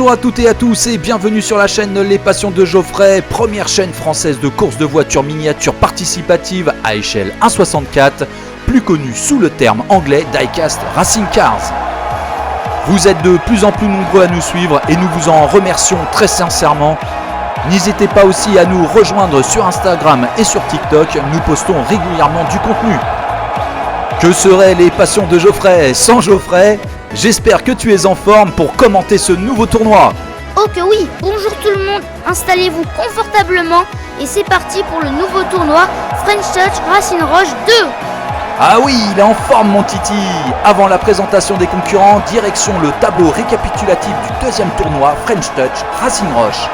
Bonjour à toutes et à tous et bienvenue sur la chaîne Les Passions de Geoffrey, première chaîne française de course de voitures miniatures participatives à échelle 1/64, plus connue sous le terme anglais Diecast Racing Cars. Vous êtes de plus en plus nombreux à nous suivre et nous vous en remercions très sincèrement. N'hésitez pas aussi à nous rejoindre sur Instagram et sur TikTok, nous postons régulièrement du contenu. Que seraient les Passions de Geoffrey sans Geoffrey ? J'espère que tu es en forme pour commenter ce nouveau tournoi. Oh que oui, bonjour tout le monde, installez-vous confortablement et c'est parti pour le nouveau tournoi French Touch Racing Roche 2. Ah oui, il est en forme mon Titi. Avant la présentation des concurrents, direction le tableau récapitulatif du deuxième tournoi French Touch Racing Roche.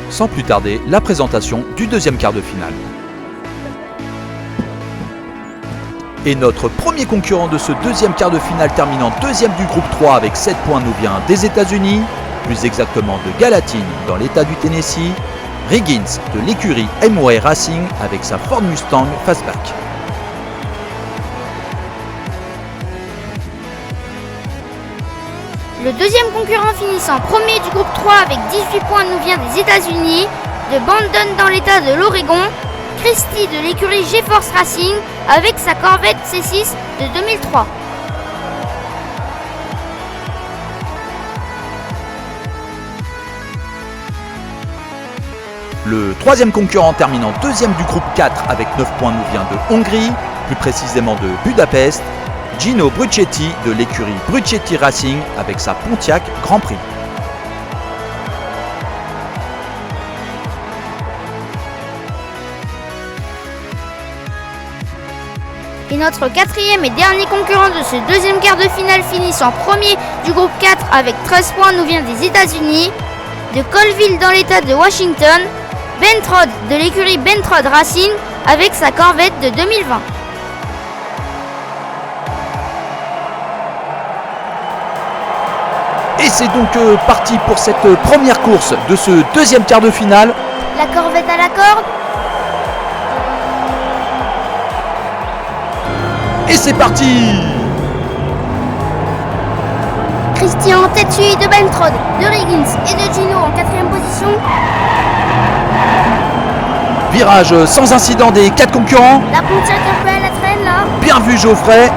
Sans plus tarder, la présentation du deuxième quart de finale. Et notre premier concurrent de ce deuxième quart de finale terminant deuxième du groupe 3 avec 7 points nous vient des États-Unis, plus exactement de Gallatin dans l'état du Tennessee, Riggins de l'écurie MOA Racing avec sa Ford Mustang Fastback. Le deuxième concurrent finissant premier du groupe 3 avec 18 points nous vient des États-Unis, de Bandon dans l'état de l'Oregon, Christy de l'écurie GeForce Racing avec sa Corvette C6 de 2003. Le troisième concurrent terminant deuxième du groupe 4 avec 9 points nous vient de Hongrie, plus précisément de Budapest, Gino Bruchetti de l'écurie Bruchetti Racing avec sa Pontiac Grand Prix. Et notre quatrième et dernier concurrent de ce deuxième quart de finale finissant premier du groupe 4 avec 13 points nous vient des États-Unis, de Colville dans l'état de Washington, Ben Trod de l'écurie Ben Trod Racing avec sa Corvette de 2020. Et c'est donc parti pour cette première course de ce deuxième quart de finale. La Corvette à la corde. Et c'est parti! Christian en tête suivi de Ben Trod, de Riggins et de Gino en quatrième position. Virage sans incident des 4 concurrents. La Pontiac un peu à la traîne là. Bien vu Geoffrey.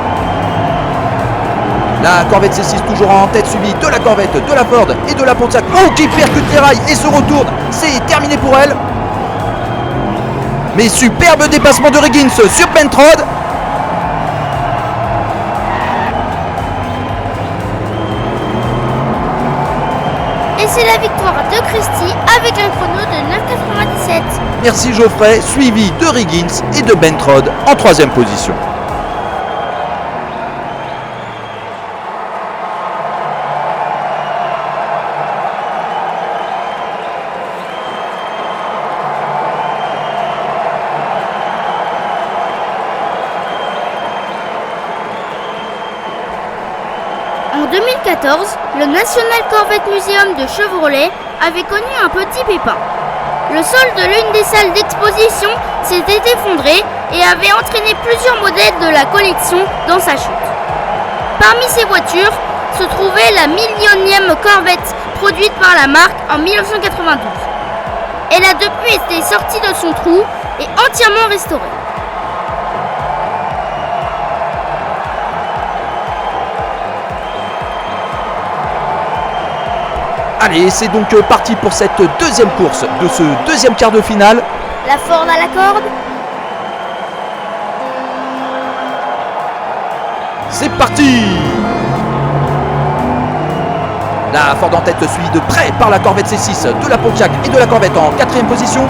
La Corvette C6 toujours en tête suivie de la Corvette, de la Ford et de la Pontiac. Oh, qui percute les rails et se retourne. C'est terminé pour elle. Mais superbe dépassement de Riggins sur Ben Trod. Et c'est la victoire de Christy avec un chrono de 9,97. Merci Geoffrey, suivi de Riggins et de Ben Trod en troisième position. En 2014, le National Corvette Museum de Chevrolet avait connu un petit pépin. Le sol de l'une des salles d'exposition s'était effondré et avait entraîné plusieurs modèles de la collection dans sa chute. Parmi ces voitures se trouvait la millionième Corvette produite par la marque en 1992. Elle a depuis été sortie de son trou et entièrement restaurée. Allez, c'est donc parti pour cette deuxième course de ce deuxième quart de finale. La Ford à la corde. C'est parti! La Ford en tête suivie de près par la Corvette C6 de la Pontiac et de la Corvette en quatrième position.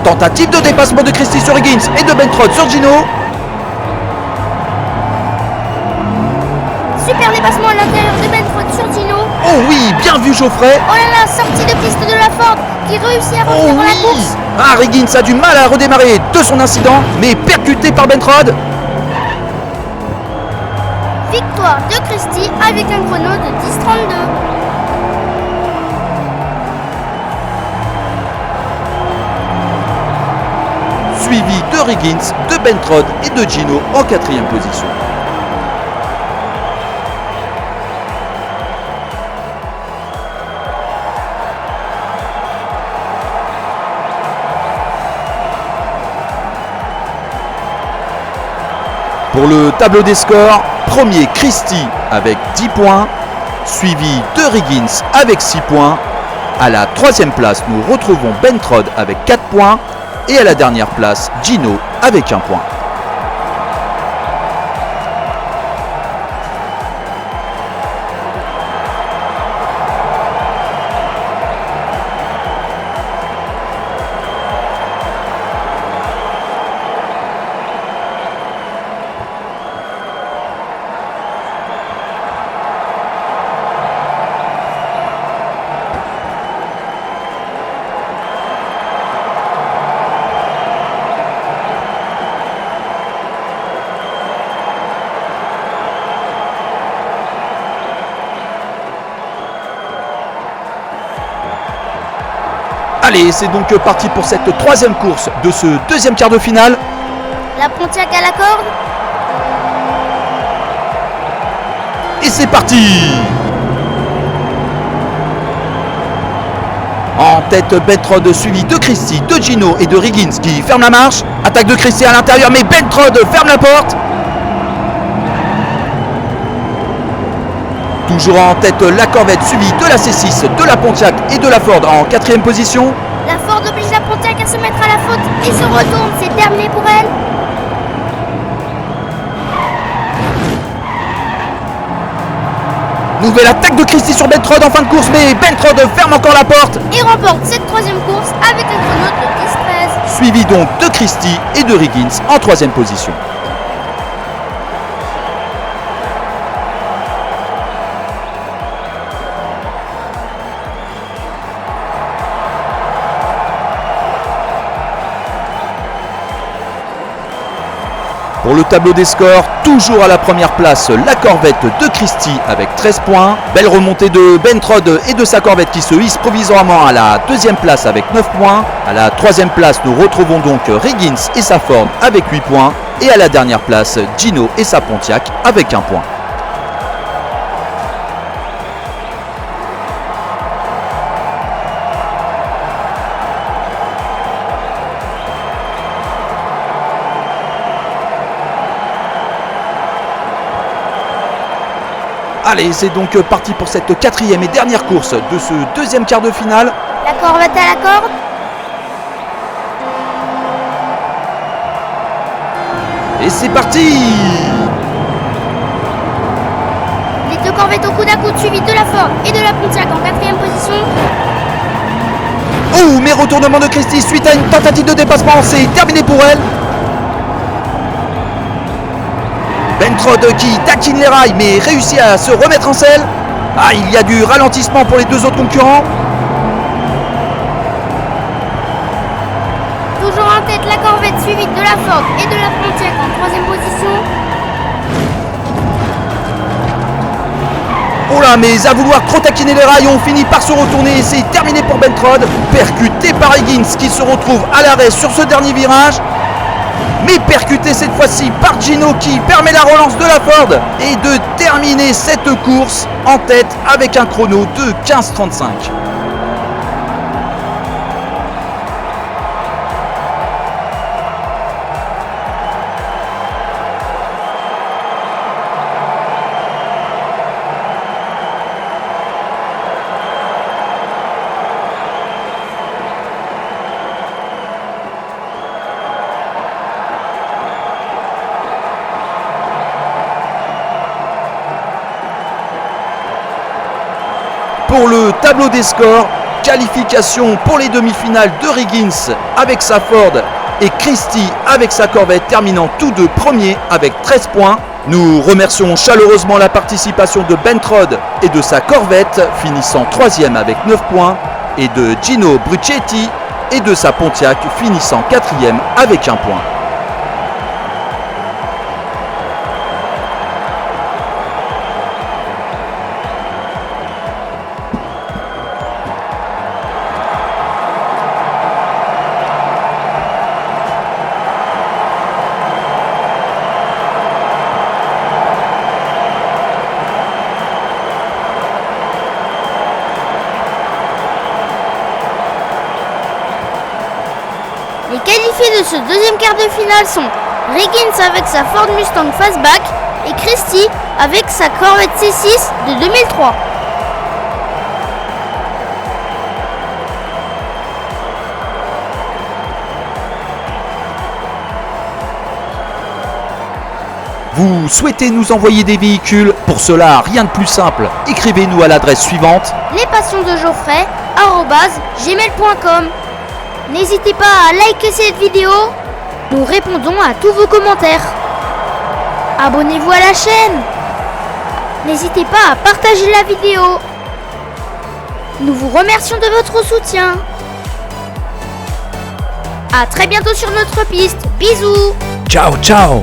Tentative de dépassement de Christy sur Higgins et de Ben Trod sur Gino. Super dépassement à l'intérieur de Ben Trod sur Gino. Oh oui, bien vu Geoffrey. Oh là là, sortie de piste de la Ford qui réussit à revenir dans la course. Ah, Higgins a du mal à redémarrer de son incident, mais percuté par Ben Trod. Victoire de Christy avec un chrono de 10,32. suivi de Riggins, de Bentrod et de Gino en 4e position. Pour le tableau des scores, premier Christie avec 10 points, suivi de Riggins avec 6 points. À la 3e place, nous retrouvons Bentrod avec 4 points et à la dernière place, Gino avec 1 point. Allez, c'est donc parti pour cette 3e course de ce 2e quart de finale. La Pontiac à la corde. Et c'est parti! En tête, Bentrod suivi de Christie, de Gino et de Riggins qui ferme la marche. Attaque de Christie à l'intérieur, mais Bentrod ferme la porte. Toujours en tête, la Corvette suivie de la C6, de la Pontiac et de la Ford en 4e position. La Ford oblige la Pontiac à se mettre à la faute et se retourne, c'est terminé pour elle. Nouvelle attaque de Christie sur Bentrod en fin de course, mais Bentrod ferme encore la porte. Et remporte cette 3e course avec un chrono de 10-13. Suivi donc de Christie et de Riggins en 3e position. Pour le tableau des scores, toujours à la première place, la Corvette de Christie avec 13 points. Belle remontée de Bentrod et de sa Corvette qui se hisse provisoirement à la 2e place avec 9 points. À la 3e place, nous retrouvons donc Riggins et sa Ford avec 8 points. Et à la dernière place, Gino et sa Pontiac avec 1 point. Allez, c'est donc parti pour cette 4e et dernière course de ce 2e quart de finale. La Corvette à la corde. Et c'est parti! Les deux Corvettes au coude à coude suivies de la Ford et de la Pontiac en 4e position. Oh, mais retournement de Christie suite à une tentative de dépassement, c'est terminé pour elle. Bentrod qui taquine les rails mais réussit à se remettre en selle. Ah, il y a du ralentissement pour les deux autres concurrents. Toujours en tête, la Corvette suivie de la Ford et de la Pontiac en 3e position. Oh là, mais à vouloir trop taquiner les rails, on finit par se retourner et c'est terminé pour Bentrod. Percuté par Higgins qui se retrouve à l'arrêt sur ce dernier virage. Mais percuté cette fois-ci par Gino qui permet la relance de la Ford et de terminer cette course en tête avec un chrono de 15,35. Pour le tableau des scores, qualification pour les demi-finales de Riggins avec sa Ford et Christie avec sa Corvette terminant tous deux premiers avec 13 points. Nous remercions chaleureusement la participation de Bentrod et de sa Corvette finissant 3e avec 9 points et de Gino Bruchetti et de sa Pontiac finissant 4e avec 1 point. qualifiés de ce deuxième quart de finale sont Riggins avec sa Ford Mustang Fastback et Christie avec sa Corvette C6 de 2003. Vous souhaitez nous envoyer des véhicules? Pour cela, rien de plus simple. Écrivez-nous à l'adresse suivante: lespassionsdegeoffrey@gmail.com. N'hésitez pas à liker cette vidéo. Nous répondons à tous vos commentaires. Abonnez-vous à la chaîne. N'hésitez pas à partager la vidéo. Nous vous remercions de votre soutien. À très bientôt sur notre piste. Bisous. Ciao, ciao.